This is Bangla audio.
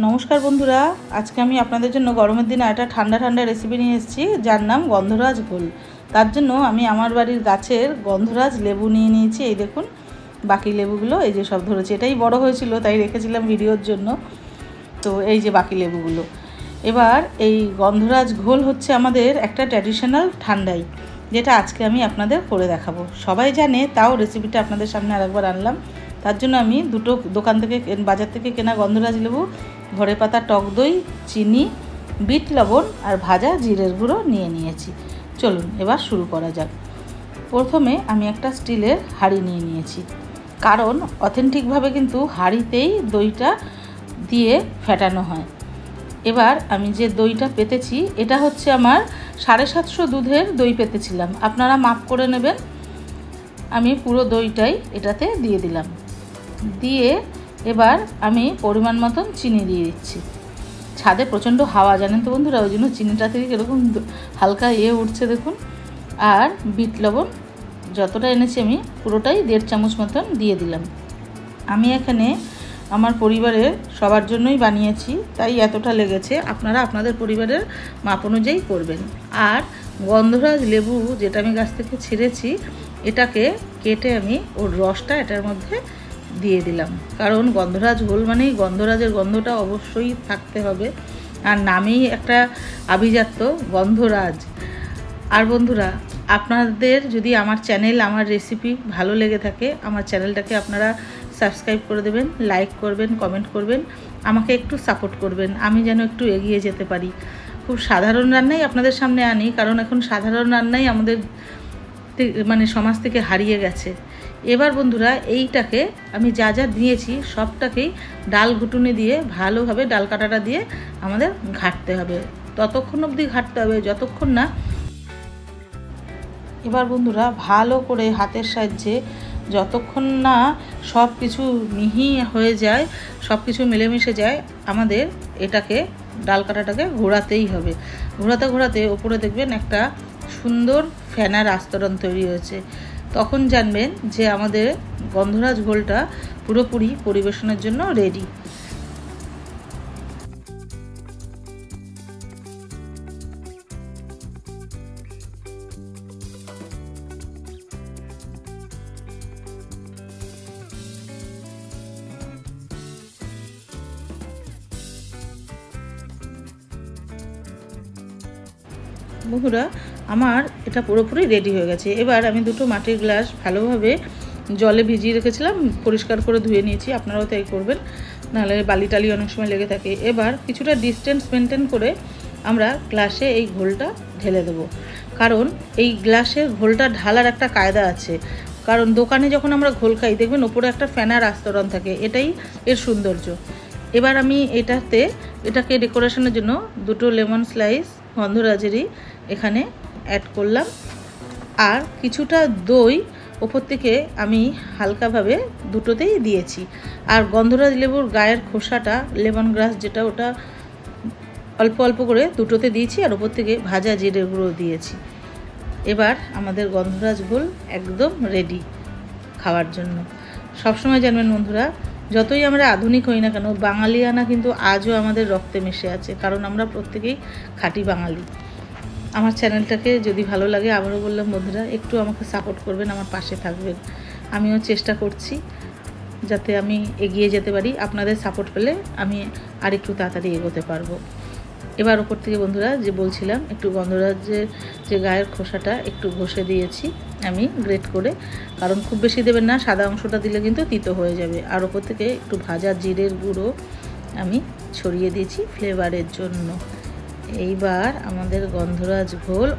নমস্কার বন্ধুরা, আজকে আমি আপনাদের জন্য গরমের দিনে একটা ঠান্ডা ঠান্ডা রেসিপি নিয়ে এসেছি, যার নাম গন্ধরাজ ঘোল। তার জন্য আমি আমার বাড়ির গাছের গন্ধরাজ লেবু নিয়ে নিয়েছি। এই দেখুন, বাকি লেবুগুলো এই যে সব ধরেছে। এটাই বড় হয়েছিল তাই রেখেছিলাম ভিডিওর জন্য। তো এই যে বাকি লেবুগুলো। এবার এই গন্ধরাজ ঘোল হচ্ছে আমাদের একটা ট্র্যাডিশনাল ঠান্ডাই, যেটা আজকে আমি আপনাদের করে দেখাবো। সবাই জানে, তাও রেসিপিটা আপনাদের সামনে আরেকবার আনলাম। তার জন্য আমি দুটো দোকান থেকে বাজার থেকে কেনা গন্ধরাজ লেবু, ঘরে পাতা টক দই, চিনি, বিট লবণ আর ভাজা জিরের গুঁড়ো নিয়ে নিয়েছি। চলুন এবার শুরু করা যাক। প্রথমে আমি একটা স্টিলের হাঁড়ি নিয়ে নিয়েছি, কারণ অথেন্টিকভাবে কিন্তু হাঁড়িতেই দইটা দিয়ে ফেটানো হয়। এবার আমি যে দইটা পেতেছি, এটা হচ্ছে আমার 750 দুধের দই পেতেছিলাম। আপনারা মাপ করে নেবেন। আমি পুরো দইটাই এটাতে দিয়ে দিলাম। দিয়ে এবার আমি পরিমাণ মতন চিনি দিয়ে দিচ্ছি। ছাদে প্রচণ্ড হাওয়া, জানেন তো বন্ধুরা, ওই জন্য চিনিটা থেকে এরকম হালকা উঠছে দেখুন। আর বিট লবণ যতটা এনেছি আমি পুরোটাই 1.5 চামচ মতন দিয়ে দিলাম। আমি এখানে আমার পরিবারের সবার জন্যই বানিয়েছি, তাই এতটা লেগেছে। আপনারা আপনাদের পরিবারের মাপ অনুযায়ী করবেন। আর গন্ধরাজ লেবু যেটা আমি গাছ থেকে ছিঁড়েছি, এটাকে কেটে আমি ওর রসটা এটার মধ্যে দিয়ে দিলাম, কারণ গন্ধরাজ ঘোল মানেই গন্ধরাজের গন্ধটা অবশ্যই থাকতে হবে। আর নামেই একটা আভিজাত্য, গন্ধরাজ। আর বন্ধুরা, আপনাদের যদি আমার চ্যানেল, আমার রেসিপি ভালো লেগে থাকে, আমার চ্যানেলটাকে আপনারা সাবস্ক্রাইব করে দেবেন, লাইক করবেন, কমেন্ট করবেন, আমাকে একটু সাপোর্ট করবেন, আমি যেন একটু এগিয়ে যেতে পারি। খুব সাধারণ রান্নাই আপনাদের সামনে আনি, কারণ এখন সাধারণ রান্নাই আমাদের সমাজ থেকে হারিয়ে গেছে। এবার বন্ধুরা, এইটাকে আমি যা যা দিয়েছি সবটাকেই ডাল ঘুটুনি দিয়ে ভালোভাবে ডাল কাটাটা দিয়ে আমাদের ঘাটতে হবে। ততক্ষণ অবধি ঘাটতে হবে যতক্ষণ না, এবার বন্ধুরা ভালো করে হাতের সাহায্যে যতক্ষণ না সব কিছু মিহি হয়ে যায়, সব কিছু মিলেমিশে যায়, আমাদের এটাকে ডাল কাটাটাকে ঘোরাতেই হবে। ঘোরাতে ঘোরাতে ওপরে দেখবেন একটা সুন্দর ফেনার আস্তরণ তৈরি হয়েছে। তখন জানবেন যে আমাদের গন্ধরাজ ঘোলটা পুরোপুরি পরিবেশনের জন্য রেডি। বন্ধুরা, আমার এটা পুরোপুরি রেডি হয়ে গেছে। এবার আমি দুটো মাটির গ্লাস ভালোভাবে জলে ভিজিয়ে রেখেছিলাম, পরিষ্কার করে ধুয়ে নিয়েছি। আপনারাও তাই করবেন, নাহলে বালি টালি অনেক সময় লেগে থাকে। এবার কিছুটা ডিস্টেন্স মেনটেন করে আমরা গ্লাসে এই ঘোলটা ঢেলে দেবো, কারণ এই গ্লাসের ঘোলটা ঢালার একটা কায়দা আছে। কারণ দোকানে যখন আমরা ঘোল খাই, দেখবেন ওপরে একটা ফেনার আস্তরণ থাকে, এটাই এর সৌন্দর্য। এবার আমি এটাকে ডেকোরেশনের জন্য দুটো লেমন স্লাইস গন্ধরাজেরই এখানে অ্যাড করলাম। আর কিছুটা দই ওপর থেকে আমি হালকাভাবে দুটোতেই দিয়েছি। আর গন্ধরাজ লেবুর গায়ের খোসাটা, লেমন গ্রাস যেটা, ওটা অল্প অল্প করে দুটোতে দিয়েছি। আর ওপর থেকে ভাজা জিরের গুঁড়ো দিয়েছি। এবার আমাদের গন্ধরাজ ঘোল একদম রেডি খাওয়ার জন্য। সবসময় জানবেন বন্ধুরা, যতই আমরা আধুনিক হই না কেন, বাঙালিয়ানা কিন্তু আজও আমাদের রক্তে মিশে আছে, কারণ আমরা প্রত্যেকেই খাঁটি বাঙালি। আমার চ্যানেলটাকে যদি ভালো লাগে, আবারও বললাম বন্ধুরা, একটু আমাকে সাপোর্ট করবেন, আমার পাশে থাকবেন। আমিও চেষ্টা করছি যাতে আমি এগিয়ে যেতে পারি। আপনাদের সাপোর্ট পেলে আমি আর একটু তাড়াতাড়ি এগোতে পারবো। এবার ওপর থেকে বন্ধুরা যে বলছিলাম, একটু গন্ধরাজের যে গায়ের খোসাটা একটু ঘষে দিয়েছি আমি গ্রেট করে, কারণ খুব বেশি দেবেন না, সাদা অংশটা দিলে কিন্তু তিতো হয়ে যাবে। আর ওপর থেকে একটু ভাজা জিরের গুঁড়ো আমি ছড়িয়ে দিয়েছি ফ্লেভারের জন্য। এইবার আমাদের গন্ধরাজ ঘোল